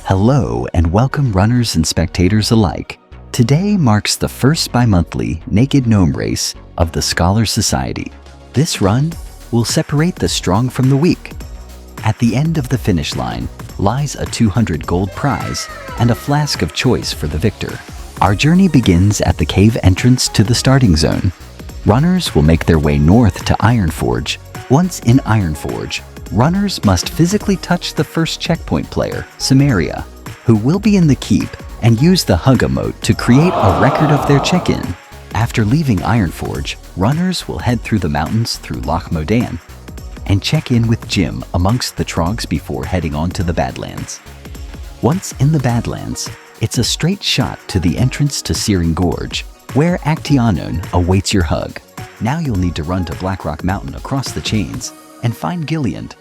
Hello and welcome runners and spectators alike. Today marks the first bi-monthly Naked Gnome race of the Scholar Society. This run will separate the strong from the weak. At the end of the finish line lies a 200 gold prize and a flask of choice for the victor. Our journey begins at the cave entrance to the starting zone. Runners will make their way north to Ironforge. Once in Ironforge, runners must physically touch the first checkpoint player, Samaria, who will be in the keep and use the hug emote to create a record of their check-in. After leaving Ironforge, runners will head through the mountains through Loch Modan and check in with Jim amongst the trogs before heading on to the Badlands. Once in the Badlands, it's a straight shot to the entrance to Searing Gorge, where Actianon awaits your hug. Now you'll need to run to Blackrock Mountain across the chains and find Gilliand.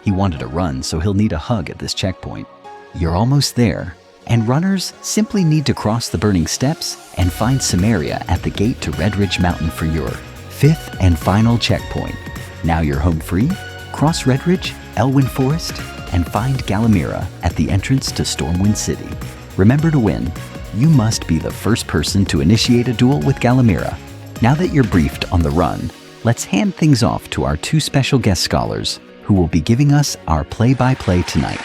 He wanted a run, so he'll need a hug at this checkpoint. You're almost there, and runners simply need to cross the burning steps and find Samaria at the gate to Redridge Mountain for your fifth and final checkpoint. Now you're home free, cross Redridge, Elwyn Forest, and find Galamira at the entrance to Stormwind City. Remember to win. You must be the first person to initiate a duel with Galamira. Now that you're briefed on the run, let's hand things off to our two special guest scholars who will be giving us our play-by-play tonight.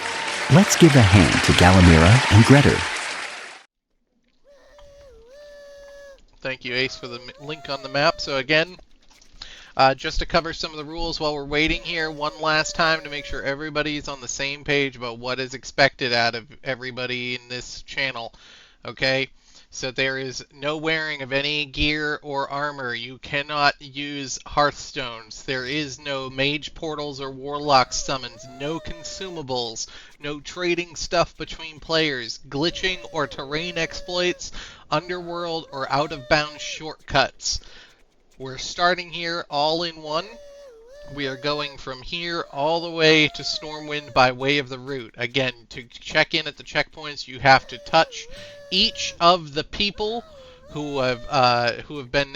Let's give a hand to Galamira and Gretter. Thank you, Ace, for the link on the map. So again, just to cover some of the rules while we're waiting here one last time to make sure everybody's on the same page about what is expected out of everybody in this channel. Okay? So there is no wearing of any gear or armor. You cannot use hearthstones. There is no mage portals or warlock summons. No consumables. No trading stuff between players. Glitching or terrain exploits. Underworld or out-of-bounds shortcuts. We're starting here all in one. We are going from here all the way to Stormwind by way of the route. Again, to check in at the checkpoints, you have to touch each of the people who have been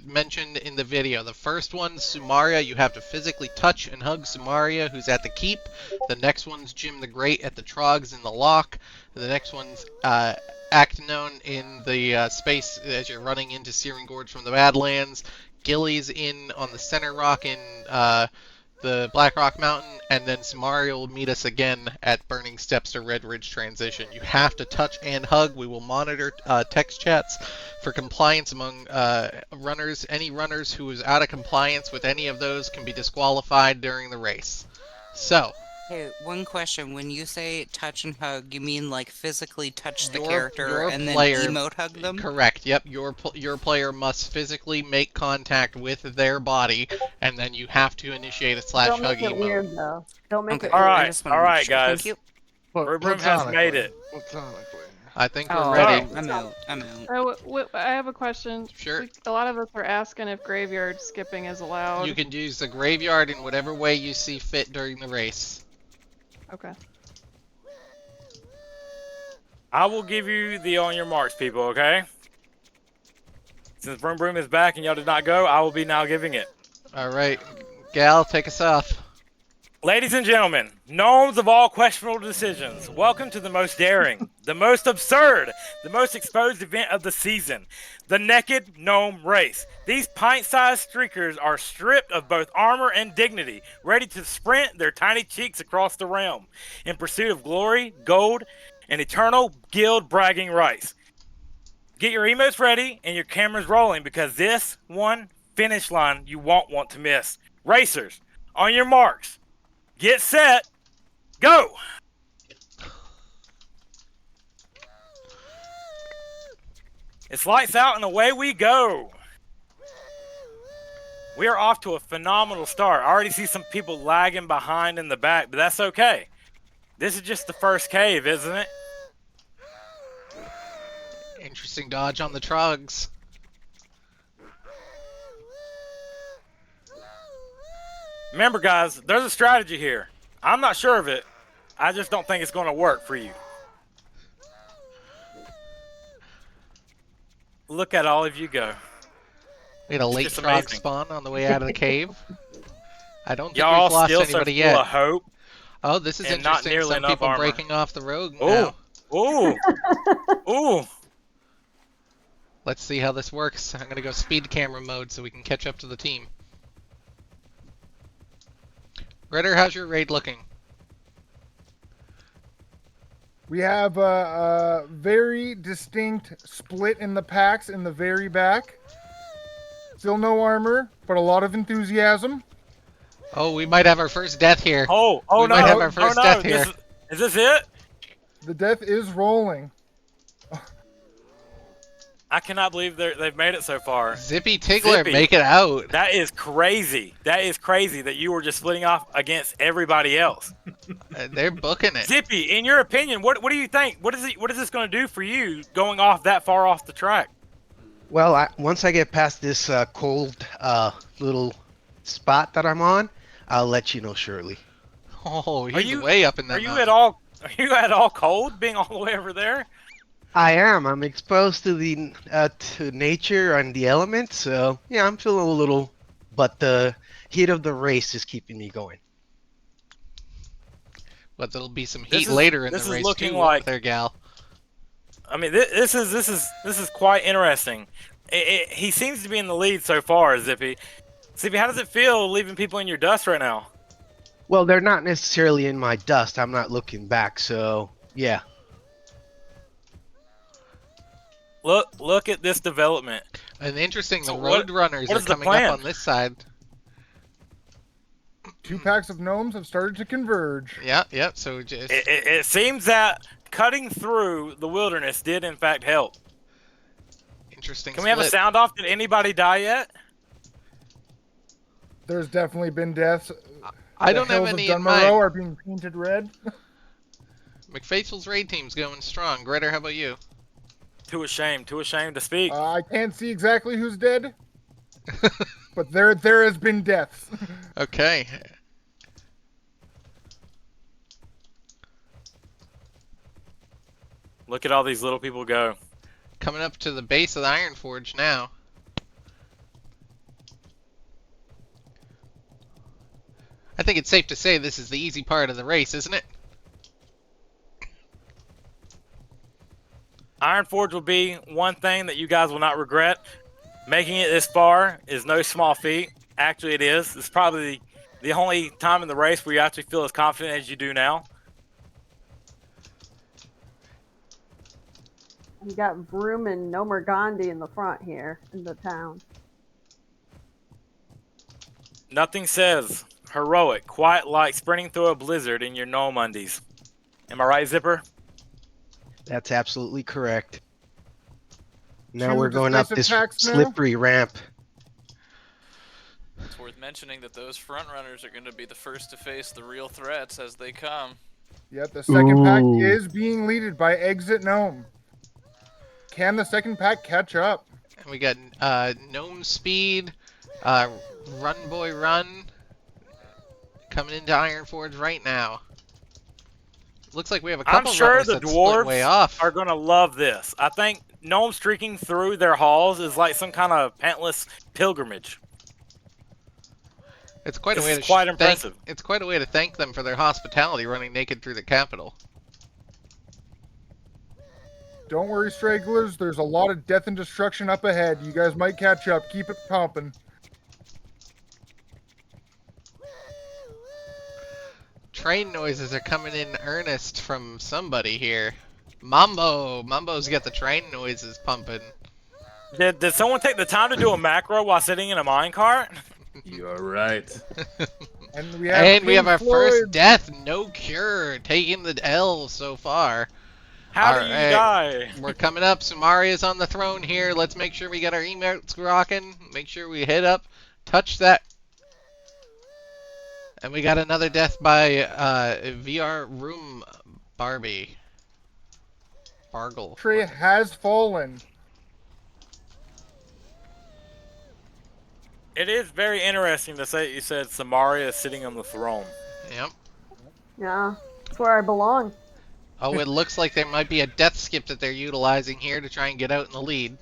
mentioned in the video. The first one, Sumaria, you have to physically touch and hug Sumaria, who's at the keep. The next one's Jim the Great at the Trogs in the lock. The next one's Actinon in the space as you're running into Searing Gorge from the Badlands. Gilly's in on the center rock in the Black Rock Mountain, and then Samaria will meet us again at Burning Steps to Red Ridge Transition. You have to touch and hug. We will monitor text chats for compliance among runners. Any runners who is out of compliance with any of those can be disqualified during the race. So, hey, one question. When you say touch and hug, you mean like physically touch the character and then emote hug them? Correct. Yep. Your player must physically make contact with their body, and then you have to initiate a /hug emote. Don't make it weird, though. Don't make it all weird. right, guys. Thank you. Room has made it. I think we're ready. I'm out. I have a question. Sure. A lot of us are asking if graveyard skipping is allowed. You can use the graveyard in whatever way you see fit during the race. Okay. I will give you the on your marks, people, okay? Since Broom Broom is back and y'all did not go, I will be now giving it. Alright. Gal, take us off. Ladies and gentlemen, gnomes of all questionable decisions, welcome to the most daring, the most absurd, the most exposed event of the season, the Naked Gnome Race. These pint-sized streakers are stripped of both armor and dignity, ready to sprint their tiny cheeks across the realm in pursuit of glory, gold, and eternal guild bragging rights. Get your emotes ready and your cameras rolling, because this one finish line you won't want to miss. Racers, on your marks. Get set, go! It's lights out and away we go. We are off to a phenomenal start. I already see some people lagging behind in the back, but that's okay. This is just the first cave, isn't it? Interesting dodge on the Trogs. Remember, guys, there's a strategy here. I'm not sure of it. I just don't think it's going to work for you. Look at all of you go. We had a late Trog spawn on the way out of the cave. I don't think y'all we've lost still anybody so yet. Full of hope. Oh, this is and not interesting. nearly Some enough people armor. breaking off the road Ooh, now. ooh, ooh. Let's see how this works. I'm gonna go speed camera mode so we can catch up to the team. Ritter, how's your raid looking? We have a very distinct split in the packs in the very back. Still no armor, but a lot of enthusiasm. Oh, we might have our first death here. Oh We no! might have our first oh no! death here. Is this it? The death is rolling. I cannot believe they've made it so far. Zippy Tiggler, Zippy. make it out. That is crazy. That is crazy that you were just splitting off against everybody else. They're booking it. Zippy, in your opinion, what do you think? What is this going to do for you going off that far off the track? Well, once I get past this cold little spot that I'm on, I'll let you know shortly. Oh, he's way up in that Are you mountain. at all cold being all the way over there? I am. I'm exposed to the to nature and the elements, so yeah, I'm feeling a little. But the heat of the race is keeping me going. But there'll be some heat later in the race looking too, like there, gal. I mean, this is quite interesting. He seems to be in the lead so far, Zippy. Zippy, how does it feel leaving people in your dust right now? Well, they're not necessarily in my dust. I'm not looking back, so yeah. Look at this development. And interesting, So the road runners are coming up on this side. 2 packs of gnomes have started to converge. Yeah. So just It seems that cutting through the wilderness did in fact help. interesting. Can we have a sound off? Did anybody die yet? There's definitely been deaths. I don't have The any hills in of Dunmorrow mind. are being painted red. McFaithful's raid team's going strong. Gritter, how about you? Too ashamed to speak. I can't see exactly who's dead, but there has been deaths. Okay. Look at all these little people go. Coming up to the base of the Iron Forge now. I think it's safe to say this is the easy part of the race, isn't it? Iron Forge will be one thing that you guys will not regret. Making it this far is no small feat. Actually, it is. It's probably the only time in the race where you actually feel as confident as you do now. You got Vroom and Nomer Gandhi in the front here in the town. Nothing says heroic quite like sprinting through a blizzard in your gnome undies. Am I right, Zipper? That's absolutely correct. Now 2 we're going up decisive this packs now. slippery ramp. It's worth mentioning that those front runners are going to be the first to face the real threats as they come. Yep, the second pack Ooh. is being leaded by Exit Gnome. Can the second pack catch up? And we got Gnome Speed, Run Boy Run, coming into Iron Forge right now. Looks like we have a couple I'm sure runners the that split way dwarves off. are going to love this. I think gnome streaking through their halls is like some kind of pantless pilgrimage. It's quite a This way is to quite impressive. It's quite a way to thank them for their hospitality, running naked through the capital. Don't worry, stragglers. There's a lot of death and destruction up ahead. You guys might catch up. Keep it pumping. Train noises are coming in earnest from somebody here. Mambo's got the train noises pumping. Did someone take the time to do a macro while sitting in a minecart? You're right. And We have our Pink first Floyd. death, no cure, taking the L so far. How do you Alright, die? We're coming up. Sumaria's on the throne here. Let's make sure we get our emotes rocking. Make sure we hit up, touch that. And we got another death by VR Room Barbie. Bargle. Trey has fallen. It is very interesting to say you said Samaria is sitting on the throne. Yep. Yeah, that's where I belong. Oh, it looks like there might be a death skip that they're utilizing here to try and get out in the lead.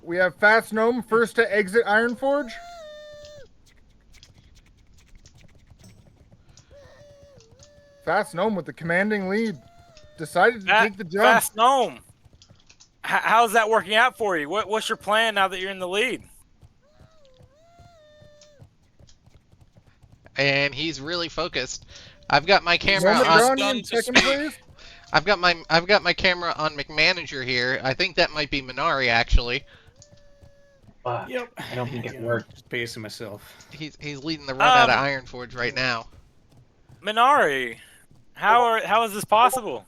We have Fast Gnome first to exit Iron Forge. Fast Gnome with the commanding lead. Decided to take the jump. Fast Gnome. How's that working out for you? What's your plan now that you're in the lead? And he's really focused. I've got my camera Gnome on. Gandhi in second place. I've got my camera on McManager here. I think that might be Minari actually. Yep. I don't think it worked. Just pacing myself. He's leading the run out of Ironforge right now. Minari, how is this possible?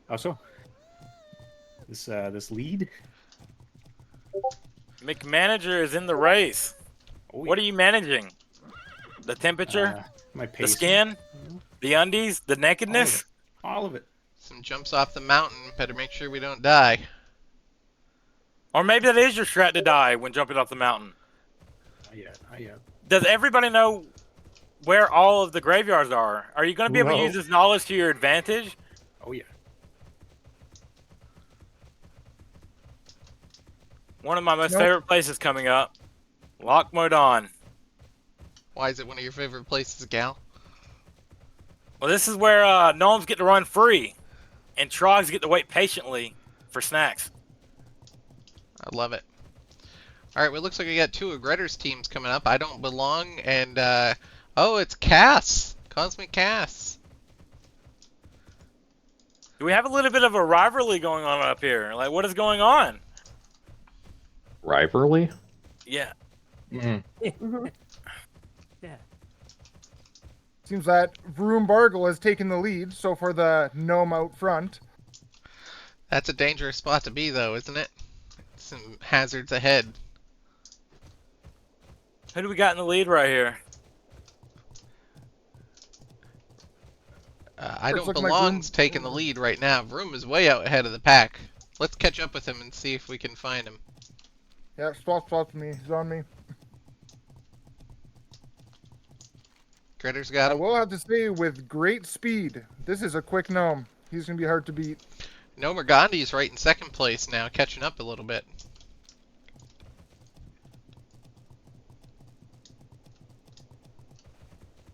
How so? This lead. McManager is in the race. Oh, What are you managing? The temperature, my the pacing. skin, the undies, the nakedness. All of it. Some jumps off the mountain. Better make sure we don't die. Or maybe that is your strat to die when jumping off the mountain. Not yet. Does everybody know where all of the graveyards are? Are you going to be able to No. use this knowledge to your advantage? Oh yeah. One of my most Nope. favorite places coming up. Loch Modan. Why is it one of your favorite places, Gal? Well, this is where gnomes get to run free, and trogs get to wait patiently for snacks. I love it. Alright, well, it looks like we got two of Gretter's teams coming up. I don't belong, and, oh, it's Cass! Cosmic Cass. Do we have a little bit of a rivalry going on up here? Like, what is going on? Rivalry? Yeah. Seems that Vroom Bargle has taken the lead, so for the gnome out front. That's a dangerous spot to be, though, isn't it? Some hazards ahead. Who do we got in the lead right here? I It's don't looking like belong's Vroom- taking the lead right now. Vroom is way out ahead of the pack. Let's catch up with him and see if we can find him. Yeah, swap me. He's on me. Gretter's got I him. will have to say, with great speed, this is a quick gnome. He's going to be hard to beat. Gnome Gandhi's right in second place now, catching up a little bit.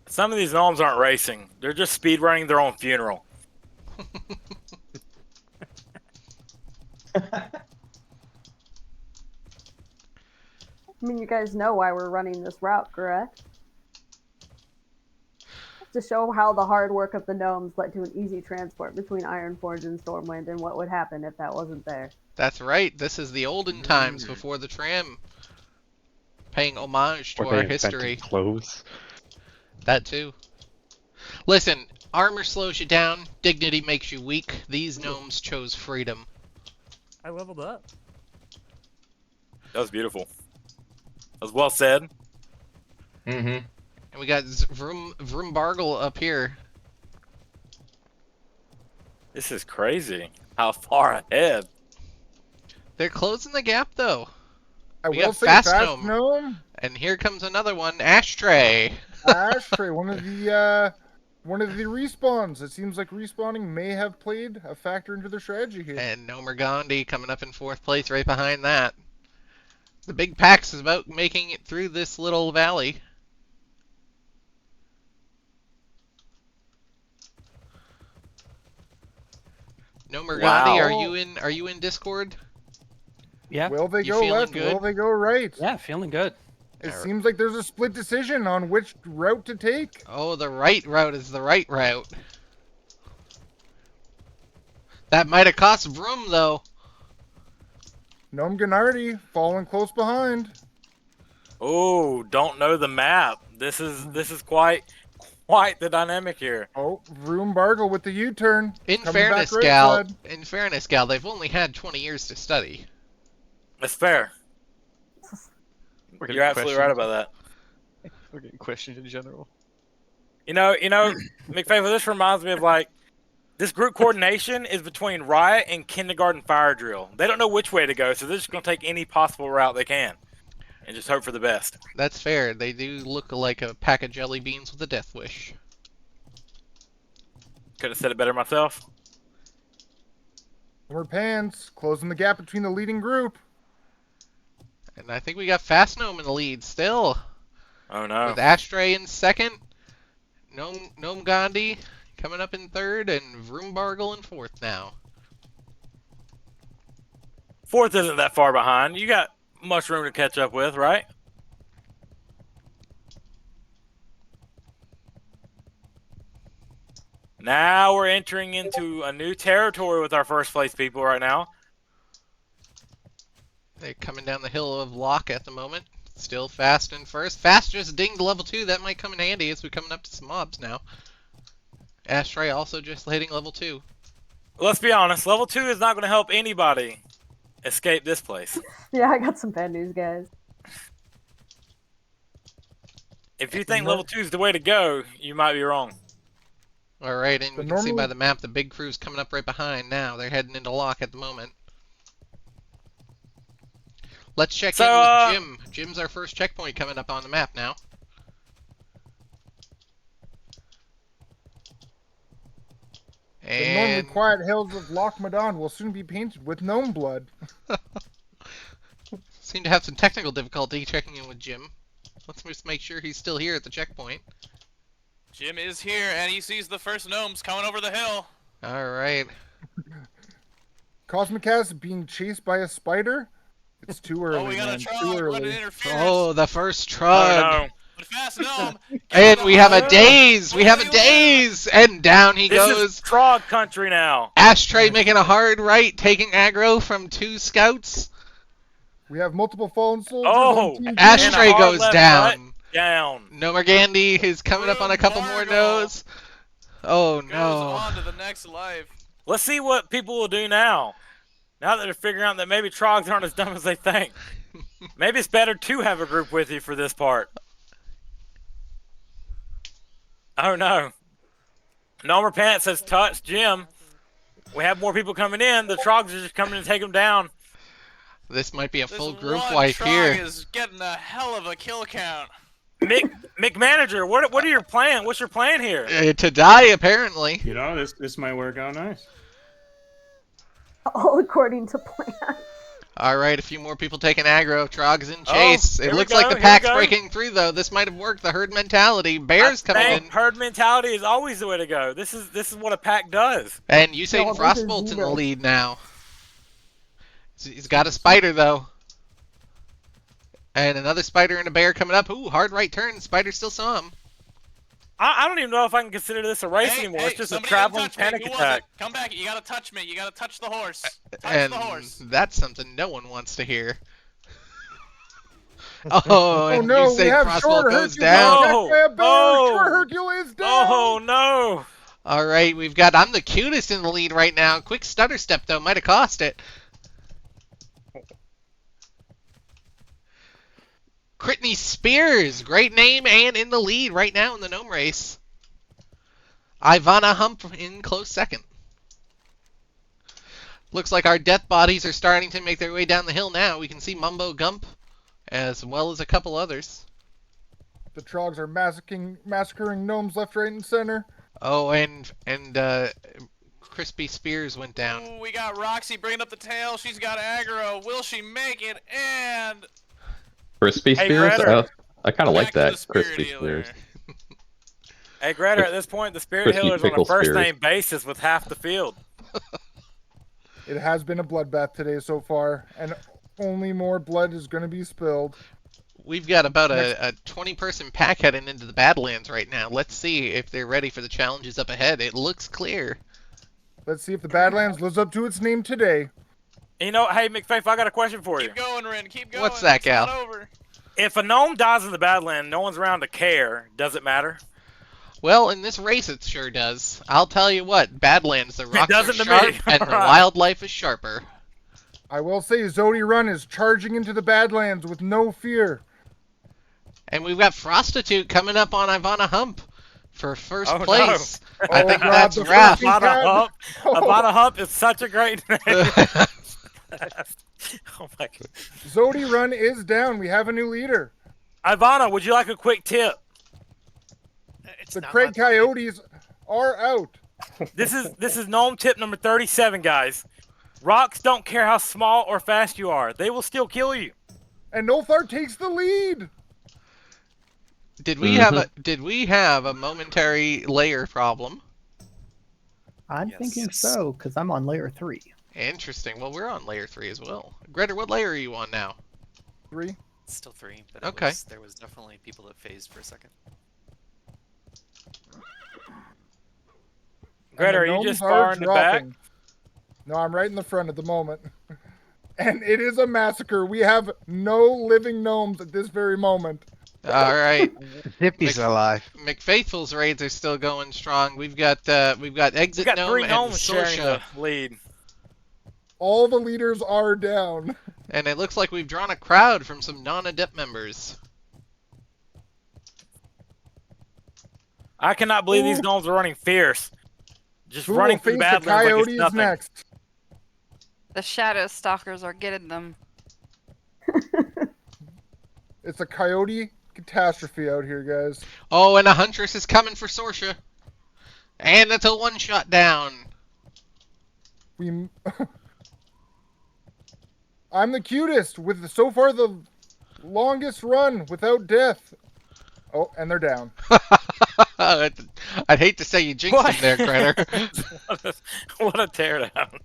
Some of these gnomes aren't racing. They're just speed running their own funeral. I mean, you guys know why we're running this route, correct? To show how the hard work of the gnomes led to an easy transport between Ironforge and Stormwind, and what would happen if that wasn't there. That's right. This is the olden times before the tram. Paying homage to Or our they history. invented clothes. That too. Listen, armor slows you down, dignity makes you weak. These gnomes chose freedom. I leveled up. That was beautiful. That was well said. Mm-hmm. And we got Vroom Bargle up here. This is crazy. How far ahead? They're closing the gap though. I We will got say Fast Fast Gnome. Gnome, And here comes another one, Ashtray. Ashtray, one of the respawns. It seems like respawning may have played a factor into their strategy here. And Nomer Gandhi coming up in fourth place right behind that. The big Pax is about making it through this little valley. Nomer Gandhi, are you in Discord? Yeah. Will they You go feeling left? good? Will they go right? Yeah, feeling good. It seems like there's a split decision on which route to take. Oh, the right route is the right route. That might have cost Vroom though. Gnome Gennardi falling close behind. Oh, don't know the map. This is quite the dynamic here. Oh, Vroom Bargle with the U-turn. In Coming fairness, back right Gal, side. they've only had 20 years to study. That's fair. We're getting You're absolutely right about that. We're getting questioned in general. You know, McFavor, this reminds me of like this group coordination is between Riot and Kindergarten Fire Drill. They don't know which way to go, so they're just gonna take any possible route they can, and just hope for the best. That's fair. They do look like a pack of jelly beans with a death wish. Could have said it better myself. More pans, closing the gap between the leading group. And I think we got Fast Gnome in the lead still. Oh no. With Ashtray in second. Gnome Gandhi coming up in third, and Vroombargle in fourth now. Fourth isn't that far behind. You got much room to catch up with, right? Now we're entering into a new territory with our first place people right now. They're coming down the hill of Lock at the moment. Still Fast in first. Fast just dinged level 2. That might come in handy as we're coming up to some mobs now. Astray also just hitting level 2. Let's be honest, level 2 is not going to help anybody escape this place. Yeah, I got some bad news, guys. If you think level 2 is the way to go, you might be wrong. Alright, and we can see by the map the big crew's coming up right behind now. They're heading into Lock at the moment. Let's check in with Jim. Jim's our first checkpoint coming up on the map now. The normally quiet hills of Loch Madon will soon be painted with gnome blood. Seem to have some technical difficulty checking in with Jim. Let's just make sure he's still here at the checkpoint. Jim is here, and he sees the first gnomes coming over the hill. Alright. Cosmic Cast being chased by a spider? It's too early, Oh, we got man. a Trog Too early. running interference. Oh, the first Trog. Oh, no. But Fast Gnome. And we have a Daze! We have a Daze! And down he goes. This is Trog country now. Ashtray making a hard right, taking aggro from 2 scouts. We have multiple fallen soldiers. Oh, on Team Ashtray and a hard goes left down. Down. Nomergandy is coming up on a couple more nodes. Oh Goes no. on to the next life. Let's see what people will do now. Now that they're figuring out that maybe Trogs aren't as dumb as they think. Maybe it's better to have a group with you for this part. Oh no. Nomer Pants has touched Jim. We have more people coming in. The Trogs are just coming to take them down. This might be a full This group one wipe Trog here. is getting a hell of a kill count. Mick Manager, what are your plan? What's your plan here? To die, apparently. You know, this might work out nice. All according to plan. Alright, a few more people taking aggro. Trog's in chase. It looks like the here we pack's go. breaking through, though. This might have worked. The herd mentality. Bears coming in. Herd mentality is always the way to go. This is what a pack does. And Usain Frostbolt's in the lead now. He's got a spider, though. And another spider and a bear coming up. Ooh, hard right turn. Spider still saw him. I don't even know if I can consider this a race anymore. It's just a traveling panic attack. Come back. You gotta touch me. You gotta touch the horse. Touch And the horse. that's something no one wants to hear. Oh, and no, Usain we have Frostbolt short goes Hercules down. attacked by a bear. Short Hercules down. Oh no! Alright, we've got I'm the cutest in the lead right now. Quick stutter step, though. Might have cost it. Brittany Spears, great name and in the lead right now in the gnome race. Ivana Hump in close second. Looks like our death bodies are starting to make their way down the hill now. We can see Mumbo Gump as well as a couple others. The Trogs are massacring gnomes left, right, and center. Oh, and Crispy Spears went down. Ooh, we got Roxy bringing up the tail. She's got aggro. Will she make it? And Crispy Hey, Spears? Greta. I kind of like Back to that, the spirit Crispy healer. Spears. Hey, Greta, at this point, the Spirit Crispy Healer's on a Pickle first Spears. name basis with half the field. It has been a bloodbath today so far, and only more blood is going to be spilled. We've got about a 20-person pack heading into the Badlands right now. Let's see if they're ready for the challenges up ahead. It looks clear. Let's see if the Badlands lives up to its name today. You know, hey, McFaith, I got a question for you. keep going, Ren. Keep going. What's that, It's not Gal? over. If a gnome dies in the Badland, no one's around to care. Does it matter? Well, in this race it sure does. I'll tell you what, Badlands, the rocks are doesn't to sharp me. and the Alright. wildlife is sharper. I will say Zodi Run is charging into the Badlands with no fear. And we've got Prostitute coming up on Ivana Hump for first Oh, no. place. I Oh, think God, that's the Raph. first- Ivana Hump. Oh. Ivana Hump is such a great name. Oh my God. Zodi Run is down. We have a new leader. Ivana, would you like a quick tip? The Craig Coyotes are out. This is gnome tip number 37, guys. Rocks don't care how small or fast you are. They will still kill you. And Nolthar takes the lead. Did we have a momentary layer problem? I'm thinking so, because I'm on layer 3. Interesting. Well, we're on layer 3 as well. Greta, what layer are you on now? 3. Still 3, but okay. There was definitely people that phased for a second. Greta, are you just far in the back? No, I'm right in the front at the moment. And it is a massacre. We have no living gnomes at this very moment. All right. Zippy's alive. McFaithful's raids are still going strong. We've got Exit Gnome 3 and gnomes sharing the Sorsha. lead. All the leaders are down. And it looks like we've drawn a crowd from some non-adept members. I cannot believe these gnomes are running fierce. Just Who running will through the face the Badlands like it's coyotes nothing. next? The Shadow Stalkers are getting them. It's a coyote catastrophe out here, guys. Oh, and a Huntress is coming for Sorsha. And it's a one-shot down. I'm the cutest with so far the longest run without death. Oh, and they're down. I'd hate to say you jinxed him there, Greta. What a teardown.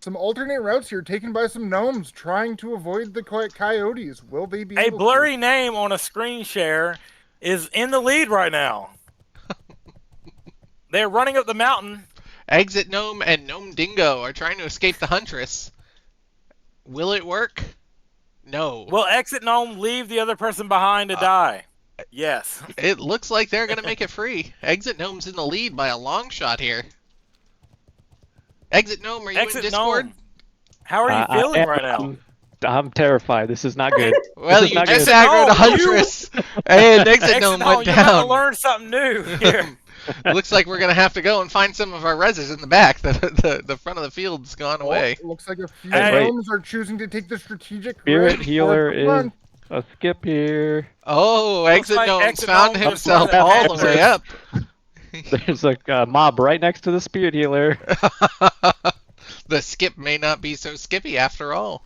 Some alternate routes here taken by some gnomes trying to avoid the coyotes. Will they be A able blurry to? name on a screen share is in the lead right now. They're running up the mountain. Exit Gnome and Gnome Dingo are trying to escape the Huntress. Will it work? No. Will Exit Gnome leave the other person behind to die? Yes. It looks like they're going to make it free. Exit Gnome's in the lead by a long shot here. Exit Gnome, are you in Discord? Gnome. How are you feeling right now? I'm terrified. This is not good. Well, you just aggroed a Huntress, and Exit Gnome went You're down. about to learn something new here. Looks like we're going to have to go and find some of our reses in the back. The front of the field's gone away. Looks like a few Hey. gnomes are choosing to take the strategic Spirit route healer towards the is front. a skip here. Oh, Exit like Gnome's Exit found Gnome himself just all went the way up. There's a mob right next to the spirit healer. The skip may not be so skippy after all.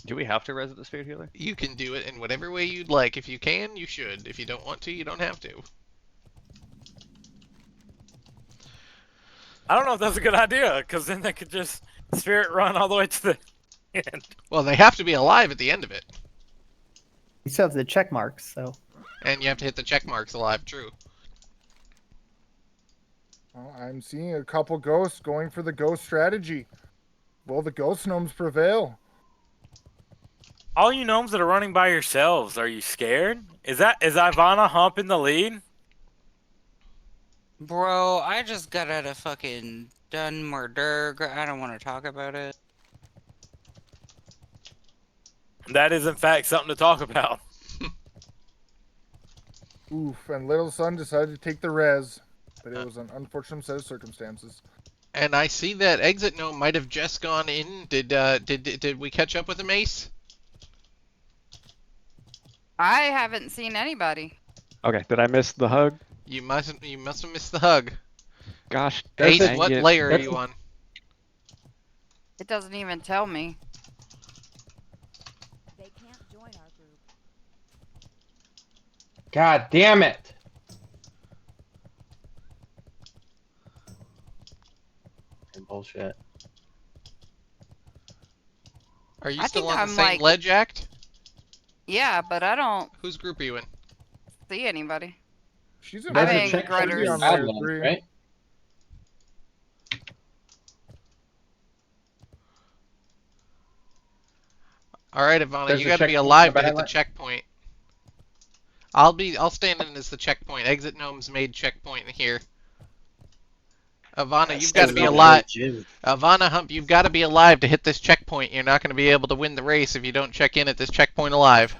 Do we have to res the spirit healer? You can do it in whatever way you'd like. If you can, you should. If you don't want to, you don't have to. I don't know if that's a good idea, because then they could just spirit run all the way to the end. Well, they have to be alive at the end of it. You still have the check marks, so. And you have to hit the check marks alive, true. Well, I'm seeing a couple ghosts going for the ghost strategy. Will the ghost gnomes prevail? All you gnomes that are running by yourselves, are you scared? Is Ivana Hump in the lead? Bro, I just got out of fucking done murder. I don't want to talk about it. That is, in fact, something to talk about. Oof, and Little Sun decided to take the res, but it was an unfortunate set of circumstances. And I see that Exit Gnome might have just gone in. Did we catch up with him, Ace? I haven't seen anybody. Okay, did I miss the hug? You must have missed the hug. Gosh, Ace, dang what it. layer are you on? It doesn't even tell me. They can't join our group. God damn it! Bullshit. Are you I still think on I'm the same like- ledge act? Yeah, but I don't Whose group are you in? see anybody. She's in I'm Doesn't in check Gretter's. on layer 3, right? All right, Ivana, There's you a got to be checkpoint alive for to hit the Badlands? checkpoint. I'll stand in as the checkpoint. Exit Gnome's made checkpoint here. Ivana, you've got to be alive. Ivana Hump, you've got to be alive to hit this checkpoint. You're not going to be able to win the race if you don't check in at this checkpoint alive.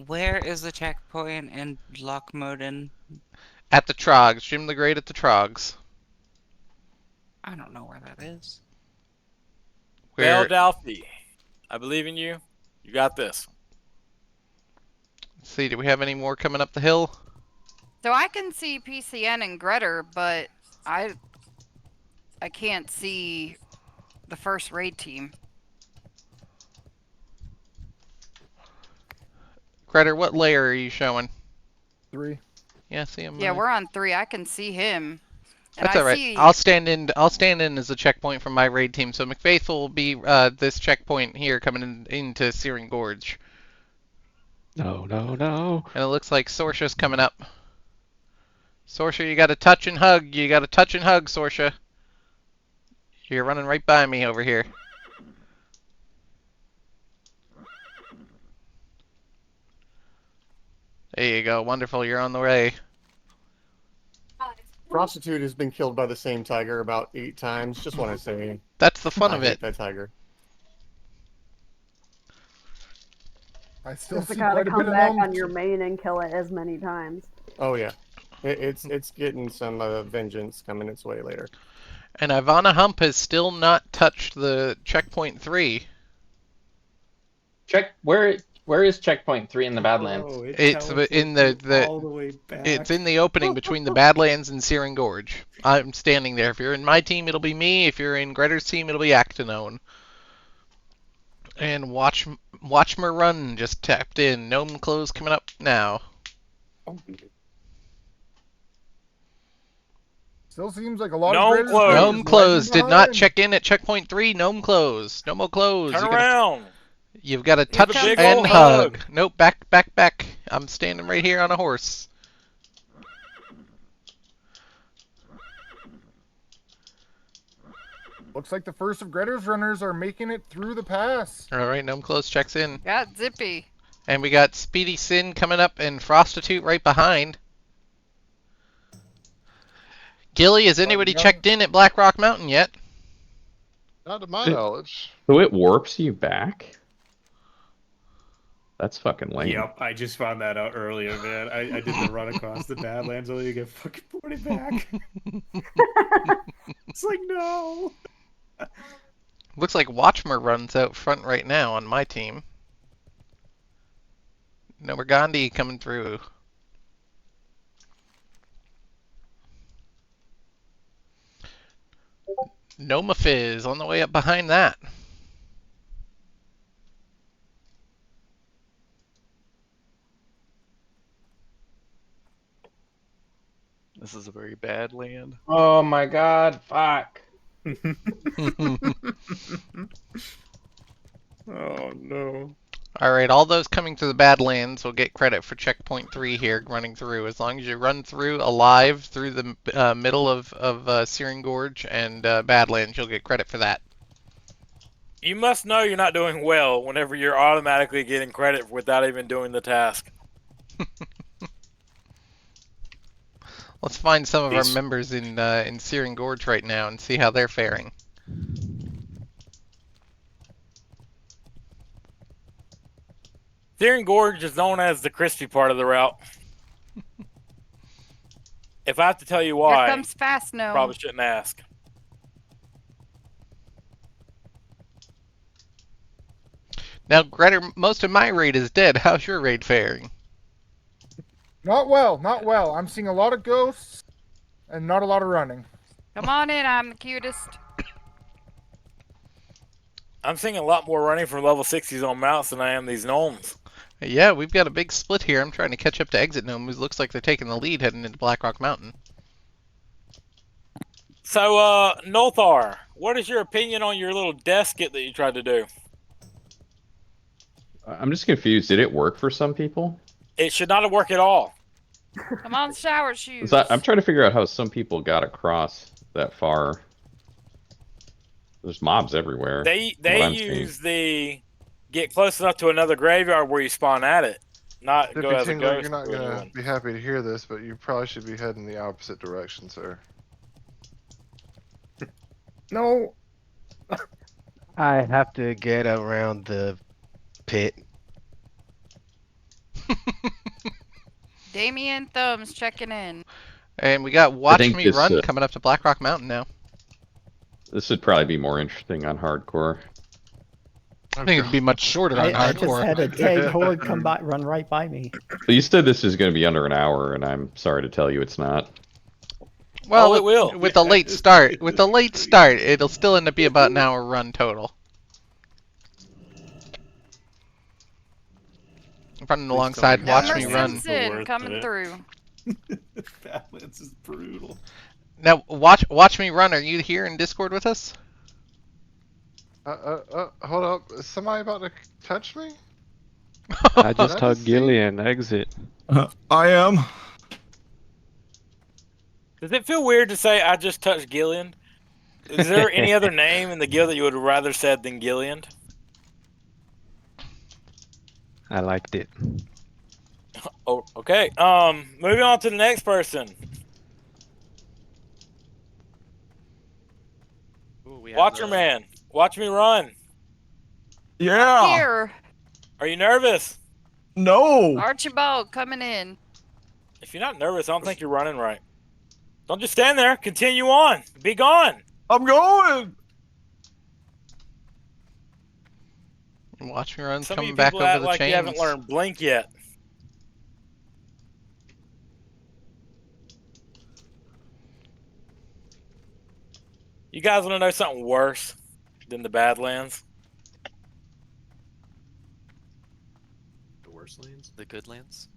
Where is the checkpoint in Lockmoden? At the Trogs. Jim the Great at the Trogs. I don't know where that is. Belle Dalphy, I believe in you. You got this. Let's see, do we have any more coming up the hill? So I can see PCN and Gretter, but I can't see the first raid team. Greta, what layer are you showing? 3. Yeah, see him. Yeah, we're on 3. I can see him. And That's I all right. see... I'll stand in as a checkpoint from my raid team. So McFaithful will be this checkpoint here coming into Searing Gorge. No, no, no. And it looks like Sorsha's coming up. Sorsha, you got to touch and hug. You got to touch and hug, Sorsha. You're running right by me over here. There you go. Wonderful. You're on the way. Prostitute has been killed by the same tiger about 8 times. Just want to say. That's the fun of I hate it. that tiger. I still Just see to kind quite of a bit come of back gnomes. on your main and kill it as many times. Oh yeah, it's getting some vengeance coming its way later. And Ivana Hump has still not touched the checkpoint 3. Where is checkpoint 3 in the Badlands? Oh, It's in the all the way back. It's in the opening between the Badlands and Searing Gorge. I'm standing there. If you're in my team, it'll be me. If you're in Gretter's team, it'll be Actinone. And Watch Me Run just tapped in. Gnome close coming up now. Still seems like a lot Gnome of Graders closed. Gnome close did not behind. check in at checkpoint 3. Gnome close. Gnome close. Turn around. You've got to Give a touch big and ol' hug. hug. Nope, back. I'm standing right here on a horse. Looks like the first of Gretter's runners are making it through the pass. All right, Gnome close checks in. Got Zippy. And we got Speedy Sin coming up and Prostitute right behind. Gilly, has anybody checked in at Black Rock Mountain yet? Not to my knowledge. So it warps you back? That's fucking lame. Yep, I just found that out earlier, man. I did the run across the Badlands only to get fucking ported back. It's like, no. Looks like Watchmer runs out front right now on my team. Gandhi coming through. Nomafizz on the way up behind that. This is a very bad land. Oh my god, fuck. Oh no. Alright, all those coming to the Badlands will get credit for checkpoint 3 here, running through. As long as you run through alive through the middle of Searing Gorge and Badlands, you'll get credit for that. You must know you're not doing well whenever you're automatically getting credit without even doing the task. Let's find some of our members in Searing Gorge right now and see how they're faring. Searing Gorge is known as the crispy part of the route. If I have to tell you why, Here comes Fast Gnome. probably shouldn't ask. Now, Greta, most of my raid is dead. How's your raid faring? Not well, not well. I'm seeing a lot of ghosts and not a lot of running. Come on in, I'm the cutest. I'm seeing a lot more running from level 60s on mounts than I am these gnomes. Yeah, we've got a big split here. I'm trying to catch up to Exit Gnome, who looks like they're taking the lead heading into Black Rock Mountain. So, Nothar, what is your opinion on your little deskit that you tried to do? I'm just confused. Did it work for some people? It should not have worked at all. Come on, shower shoes. I'm trying to figure out how some people got across that far. There's mobs everywhere. They what I'm use the get close enough to another graveyard where you spawn at it, not go as a ghost. You're not going to be happy to hear this, but you probably should be heading the opposite direction, sir. No. I have to get around the pit. Damien Thumbs checking in. And we got Watch think Me this, Run coming up to Black Rock Mountain now. This would probably be more interesting on hardcore. I think it'd be much shorter on I just hardcore. had a tag horde come by, run right by me. But you said this is going to be under an hour, and I'm sorry to tell you it's not. Well, it will. With the late start, it'll still end up be about an hour run total. running alongside Watch Me Homer Run. Simpson coming through. Badlands is brutal. Now, Watch Me Run. Are you here in Discord with us? Hold up. Is somebody about to touch me? I just hugged Gillian. Exit. I am. Does it feel weird to say I just touched Gillian? Is there any other name in the guild that you would have rather said than Gillian? I liked it. Oh, okay. Moving on to the next person. Watcher Man, watch me run. Yeah. Here, Are you nervous? No. Archibald coming in. If you're not nervous, I don't think you're running right. Don't just stand there. Continue on. Be gone. I'm going. Watch Me Run's Some of you coming back people over act the like chains. you haven't learned Blink yet. You guys want to know something worse than the Badlands? The worst lands? The good lands?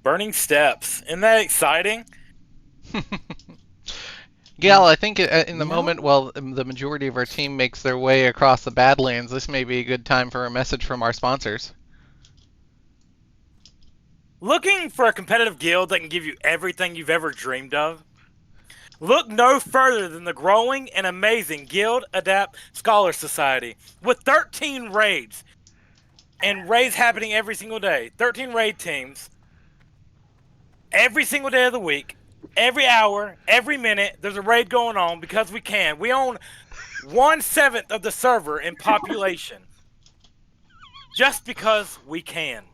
Burning Steps. Isn't that exciting? Gal, I think in the moment, while the majority of our team makes their way across the Badlands, this may be a good time for a message from our sponsors. Looking for a competitive guild that can give you everything you've ever dreamed of? Look no further than the growing and amazing Guild Adapt Scholar Society with 13 raids. And raids happening every single day. 13 raid teams. Every single day of the week. Every hour, every minute, there's a raid going on because we can. We own 1/7 of the server in population. Just because we can.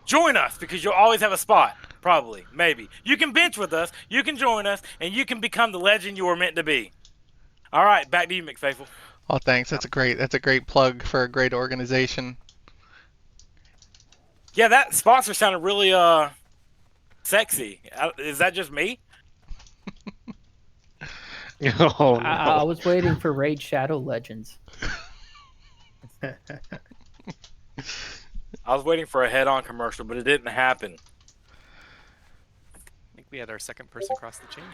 Join us because you'll always have a spot. Probably. Maybe. You can bench with us, you can join us, and you can become the legend you were meant to be. Alright, back to you, McFaithful. Oh, thanks. That's a great plug for a great organization. Yeah, that sponsor sounded really, sexy. Is that just me? Oh, no. I was waiting for Raid Shadow Legends. I was waiting for a head-on commercial, but it didn't happen. I think we had our second person cross the chain.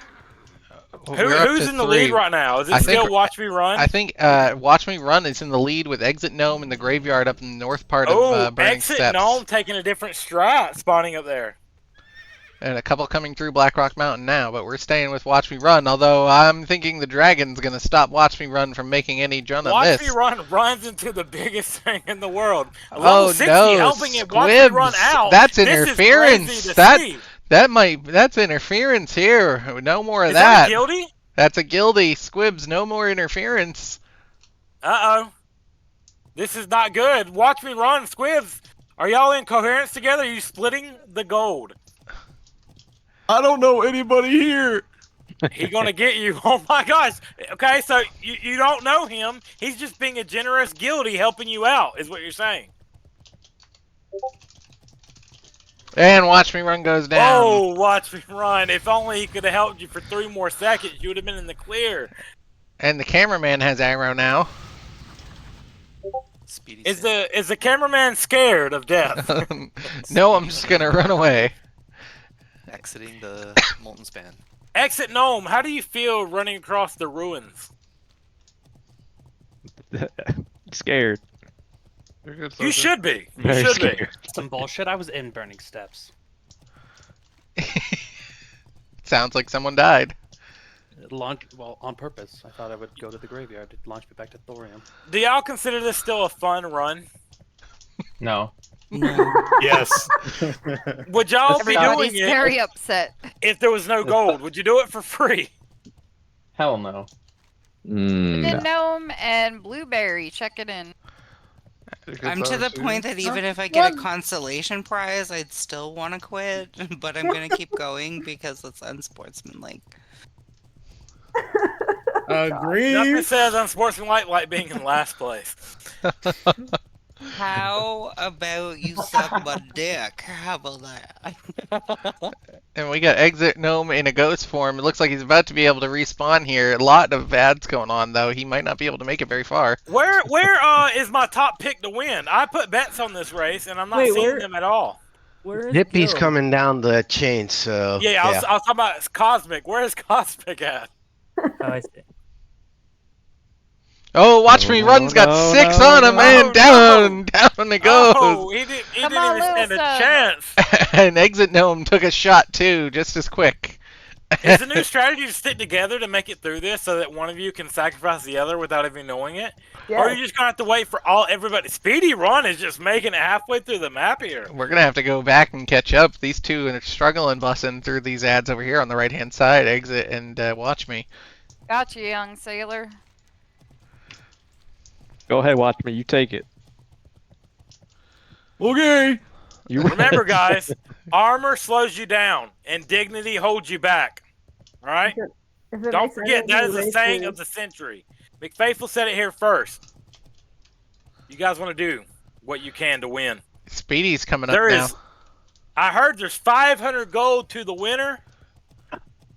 Who's in the lead right now? Is it still Watch Me Run? I think Watch Me Run is in the lead with Exit Gnome in the graveyard up in the north part of Burning Exit Steps. Gnome taking a different strat, spawning up there. And a couple coming through Blackrock Mountain now, but we're staying with Watch Me Run, although I'm thinking the Dragon's going to stop Watch Me Run from making any run on this. Watch Me Run runs into the biggest thing in the world. Oh, 60, no, helping it Watch Me Run out. That's This is interference. crazy to see. That's interference here. No more of Is that. that a guildie? That's a guildie. Squibs, no more interference. Uh-oh. This is not good. Watch Me Run, Squibs. Are y'all in coherence together? Are you splitting the gold? I don't know anybody here. He gonna get you. Oh my gosh. Okay, so you don't know him. He's just being a generous guildie helping you out, is what you're saying. And Watch Me Run goes down. Oh, Watch Me Run. If only he could have helped you for 3 more seconds, you would have been in the clear. And the cameraman has arrow now. Is the cameraman scared of death? No, I'm just gonna run away. Exiting the Molten Span. Exit Gnome, how do you feel running across the ruins? Scared. You should be. You Very should scared. be. Some bullshit. I was in Burning Steps. Sounds like someone died. Well, on purpose. I thought I would go to the graveyard to launch me back to Thorium. Do y'all consider this still a fun run? No. Yes. Would y'all be doing Everybody's it very upset. if there was no gold? Would you do it for free? Hell no. The Gnome and Blueberry, check it in. I'm to the point that even if I get a consolation prize, I'd still want to quit, but I'm going to keep going because it's unsportsmanlike. Nothing says unsportsmanlike like being in last place. How about you suck my dick? How about that? And we got Exit Gnome in a ghost form. It looks like he's about to be able to respawn here. A lot of ads going on, though. He might not be able to make it very far. Where is my top pick to win? I put bets on this race, and I'm not seeing them at all. Where is Nippy's Gil? coming down the chain, so Yeah, I was talking about Cosmic. Where is Cosmic at? Oh, I see. Oh, watch me! Run's got 6 on him, and down it goes. Oh, he didn't even stand a chance. And Exit Gnome took a shot too, just as quick. Is the new strategy to stick together to make it through this so that one of you can sacrifice the other without even knowing it? Yes. Or are you just gonna have to wait for everybody? Speedy Run is just making it halfway through the map here. We're gonna have to go back and catch up. These two are struggling busting through these ads over here on the right hand side. Exit and Watch Me. Gotcha, young sailor. Go ahead, watch me. You take it. Okay. You Remember, guys, armor slows you down, and dignity holds you back. All right? Don't forget, that is the saying of the century. McFaithful said it here first. You guys want to do what you can to win. Speedy's coming up now. I heard there's 500 gold to the winner,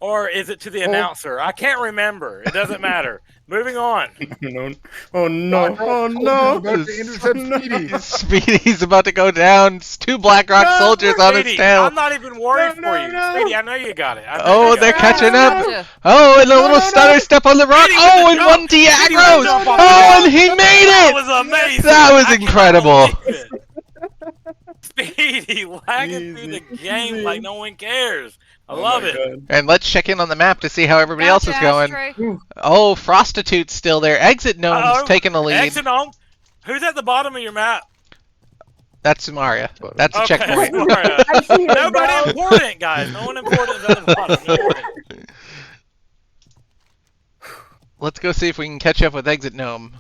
or is it to the announcer? I can't remember. It doesn't matter. Moving on. Oh no! Oh no! About to intercept Speedy. Speedy's about to go down. It's 2 Blackrock soldiers on his Speedy, tail. I'm not even worried for you. Speedy, I know you got it. Oh, they're catching up. Oh, and a little stutter step on the rock. Oh, and 1 Diagros. Oh, and he made That it. was amazing. That was incredible. Speedy lagging through the game like no one cares. I love it. And let's check in on the map to see how everybody else is going. Ashtray. Oh, Prostitute's still there. Exit Gnome's taking the lead. Exit Gnome. Who's at the bottom of your map? That's Sumaria. That's a Okay, checkpoint. Sumaria. Nobody important, guys. No one important is at the bottom. Nobody. Let's go see if we can catch up with Exit Gnome.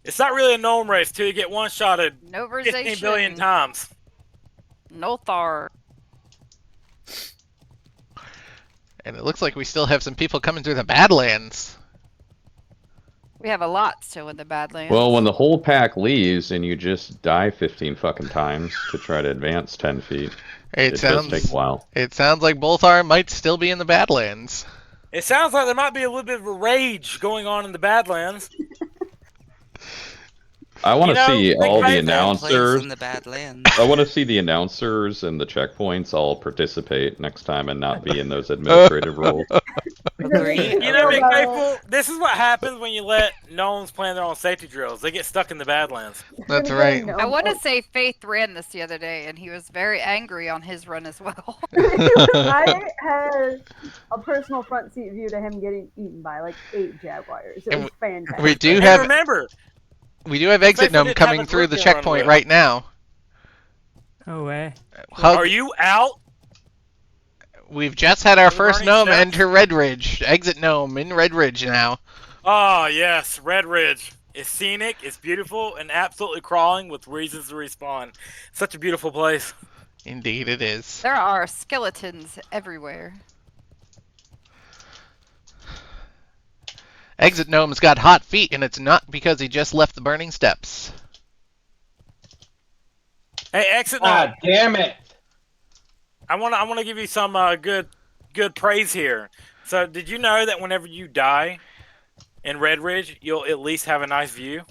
It's not really a gnome race till you get one-shotted Noverization. 15 billion times. No Thar. And it looks like we still have some people coming through the Badlands. We have a lot still in the Badlands. Well, when the whole pack leaves and you just die 15 fucking times to try to advance 10 feet, it does take a while. It sounds like Bolthar might still be in the Badlands. It sounds like there might be a little bit of a rage going on in the Badlands. I want to see all the Place announcers. in the Badlands. I want to see the announcers and the checkpoints all participate next time and not be in those administrative roles. You know, McFaithful, this is what happens when you let gnomes plan their own safety drills. They get stuck in the Badlands. That's right. I want to say Faith ran this the other day, and he was very angry on his run as well. I had a personal front seat view to him getting eaten by like 8 jaguars. It was fantastic. We do And have. remember, We do have Exit Gnome didn't have coming a through the group to run checkpoint with. right now. No way. are you out? We've just had our first running gnome steps? enter Red Ridge. Exit Gnome in Red Ridge now. Oh, yes, Red Ridge. It's scenic, it's beautiful, and absolutely crawling with reasons to respawn. Such a beautiful place. Indeed it is. There are skeletons everywhere. Exit Gnome's got hot feet, and it's not because he just left the burning steps. Hey, Exit Gnome. Damn it! I want to give you some good praise here. So, did you know that whenever you die in Red Ridge, you'll at least have a nice view?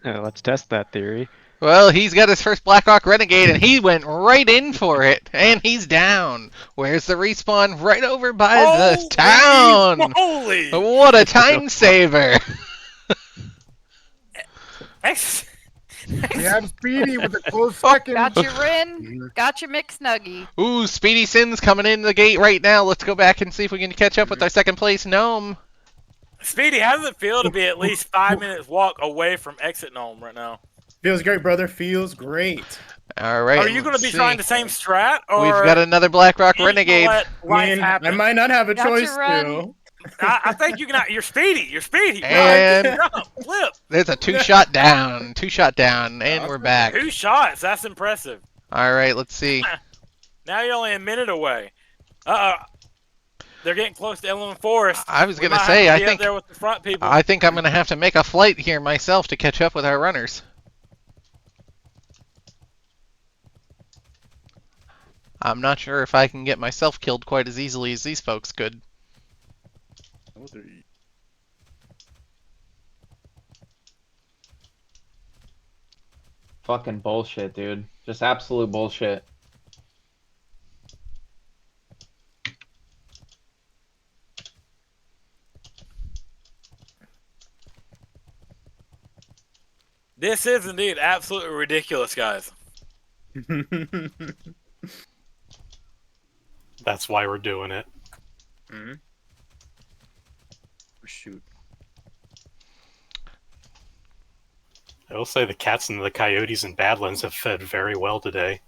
Let's test that theory. Well, he's got his first Blackrock Renegade, and he went right in for it, and he's down. Where's the respawn? Right over by the town. Holy! What a time saver! We have Speedy with a close second. Got your Rin. Got your McSnuggy. Ooh, Speedy Sin's coming in the gate right now. Let's go back and see if we can catch up with our second place gnome. Speedy, how does it feel to be at least 5 minutes walk away from Exit Gnome right now? Feels great, brother. Feels great. All right. Are you going to be trying the same strat? Or We've got another Blackrock you Renegade. let life happen? I might not have a Got your choice run. to. I think you can. You're speedy. You're speedy. And- Right. Jump, flip. There's a two-shot down. Two-shot down, and we're back. 2 shots. That's impressive. All right, let's see. Now you're only a minute away. They're getting close to Element Forest. I was We gonna might say, have to I be think up there with the front people. I think I'm gonna have to make a flight here myself to catch up with our runners. I'm not sure if I can get myself killed quite as easily as these folks could. Fucking bullshit, dude. Just absolute bullshit. This is indeed absolutely ridiculous, guys. That's why we're doing it. Mm-hmm. Shoot. I will say the cats and the coyotes and Badlands have fed very well today.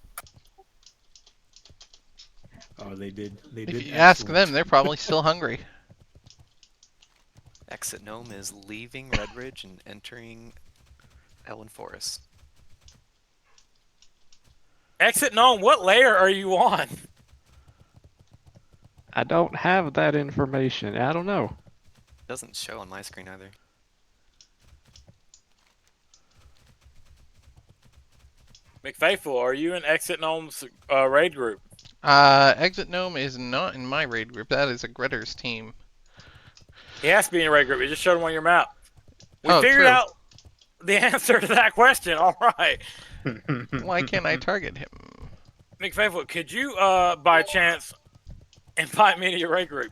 Oh, they did. They did. If you ask them, they're probably still hungry. Exit Gnome is leaving Redridge and entering Ellen Forest. Exit Gnome, what layer are you on? I don't have that information. I don't know. Doesn't show on my screen either. McFaithful, are you in Exit Gnome's raid group? Exit Gnome is not in my raid group. That is a Gretter's team. He has to be in a raid group. You just showed him on your map. We Oh, figured true. out the answer to that question. All right. Why can't I target him? McFaithful, could you, by chance, invite me to your raid group?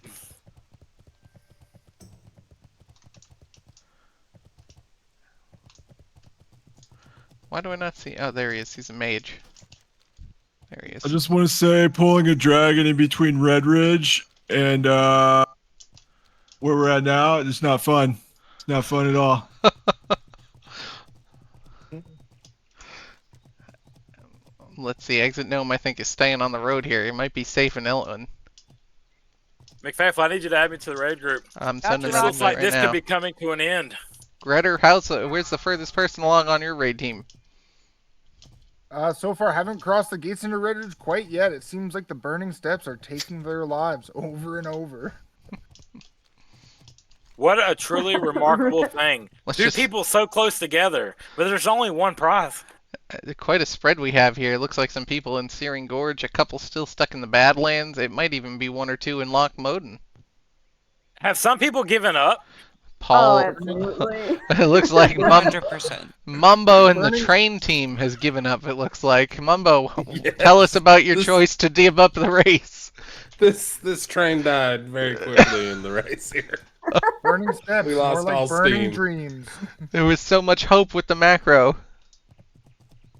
Why do I not see? Oh, there he is. He's a mage. There he is. I just want to say, pulling a dragon in between Redridge and where we're at now, it's not fun. It's not fun at all. Let's see. Exit Gnome, I think, is staying on the road here. He might be safe in Elton. McFaithful, I need you to add me to the raid group. I'm sending This it looks in like right this now. could be coming to an end. Gretter, where's the furthest person along on your raid team? So far, I haven't crossed the gates into Redridge quite yet. It seems like the burning steps are taking their lives over and over. What a truly remarkable thing. Two people so close together, but there's only one prize. Quite a spread we have here. Looks like some people in Searing Gorge, a couple still stuck in the Badlands. It might even be one or two in Loch Moden. Have some people given up? Paul, absolutely. It looks like 100%. Mumbo and the train team has given up, it looks like. Mumbo, tell us about your choice to give up the race. This train died very quickly in the race here. Burning steps, We lost more like all burning steam. dreams. There was so much hope with the macro.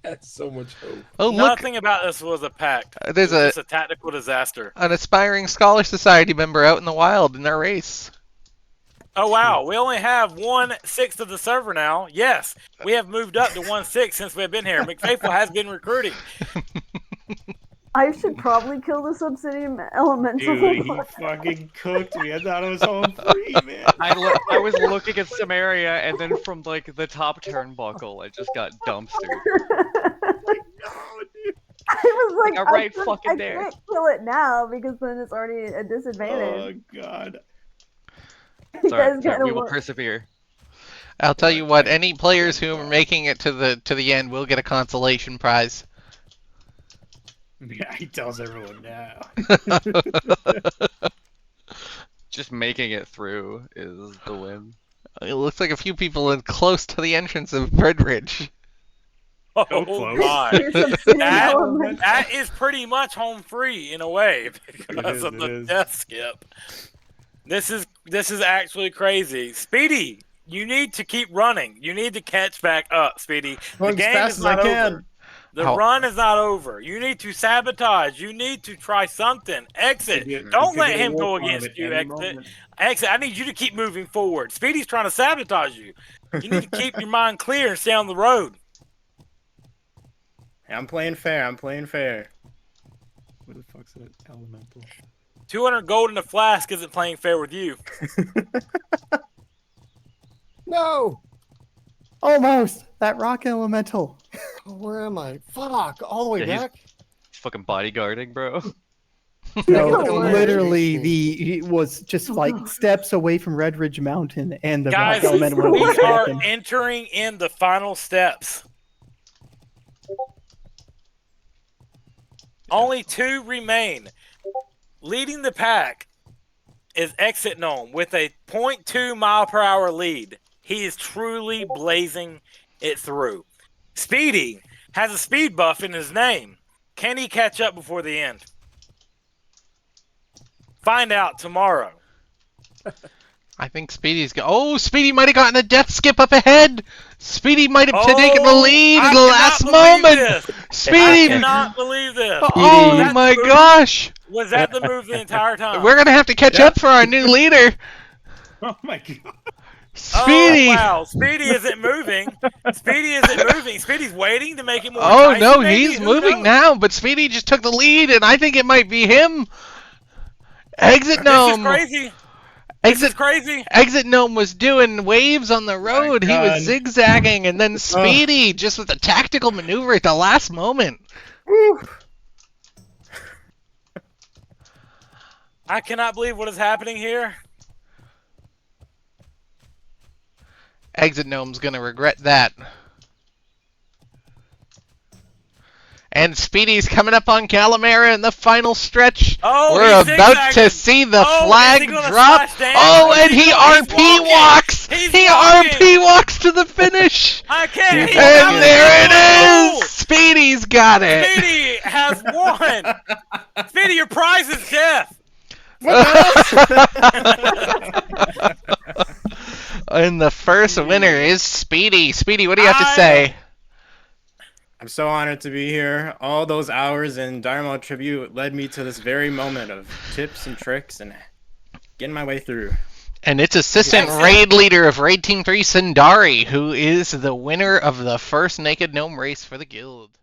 That's so much hope. Oh, look. Nothing about this was a pact. There's It was just a tactical disaster. An aspiring Scholar Society member out in the wild in our race. Oh wow, we only have 1/6 of the server now. Yes, we have moved up to 1/6 since we've been here. McFaithful has been recruiting. I should probably kill this obsidian elemental. Dude, he fucking cooked me. I thought I was home free, man. I was looking at Samaria, and then from like the top turnbuckle, I just got dumpstered. I was like, Like, right I fucking there. can't kill it now because then it's already a disadvantage. Oh god. You Sorry, guys gotta we will work. persevere. I'll tell you what, any players who are making it to the end will get a consolation prize. Yeah, he tells everyone now. Just making it through is the win. It looks like a few people are close to the entrance of Redridge. Oh close. my! Here's obsidian elemental. that is pretty much home free in a way because of it the is. death skip. This is actually crazy. Speedy, you need to keep running. You need to catch back up, Speedy. The Going as game fast is as I not can. over. The run is not over. You need to sabotage. You need to try something. Exit. Don't let him go against you, Exit. Exit, I need you to keep moving forward. Speedy's trying to sabotage you. You need to keep your mind clear and stay on the road. I'm playing fair. I'm playing fair. What the fuck's that elemental? 200 gold in a flask isn't playing fair with you. No! Almost! That rock elemental. Where am I? Fuck! All the way Yeah, back? Fucking bodyguarding, bro. No, That's the worst. literally, he was just like steps away from Red Ridge Mountain, and the Guys, rock elemental went we with are him. entering in the final steps. Only 2 remain. Leading the pack is Exit Gnome with a 0.2 mile per hour lead. He is truly blazing it through. Speedy has a speed buff in his name. Can he catch up before the end? Find out tomorrow. I think Speedy's Speedy might have gotten a death skip up ahead. Speedy might have taken the lead in the last moment. Speedy, I cannot believe this. Oh my gosh! Was that the move the entire time? We're gonna have to catch up for our new leader. Oh my god. Speedy! Oh, wow, Speedy isn't moving. Speedy isn't moving. Speedy's waiting to make it more Oh enticing, no, maybe? he's Who moving knows? now, but Speedy just took the lead, and I think it might be him. Exit Gnome. This is crazy. This is crazy. Exit Gnome was doing waves on the road. He was zigzagging, and then Speedy just with a tactical maneuver at the last moment. I cannot believe what is happening here. Exit Gnome's gonna regret that. And Speedy's coming up on Calamera in the final stretch. Oh, we're he's about zigzagging. to see the Oh, flag is he gonna drop. slash down? Oh, and he He's RP walking. walks. He's He walking. RP walks to the finish. I can't. And He's coming. there it Oh, is. Speedy's got it. Speedy has won. Speedy, your prize is death. And the first winner is Speedy. Speedy, what do you have to say? I'm so honored to be here. All those hours in Dharma Tribute led me to this very moment of tips and tricks and getting my way through. And it's assistant raid leader of Raid Team 3, Sundari, who is the winner of the first Naked Gnome race for the guild.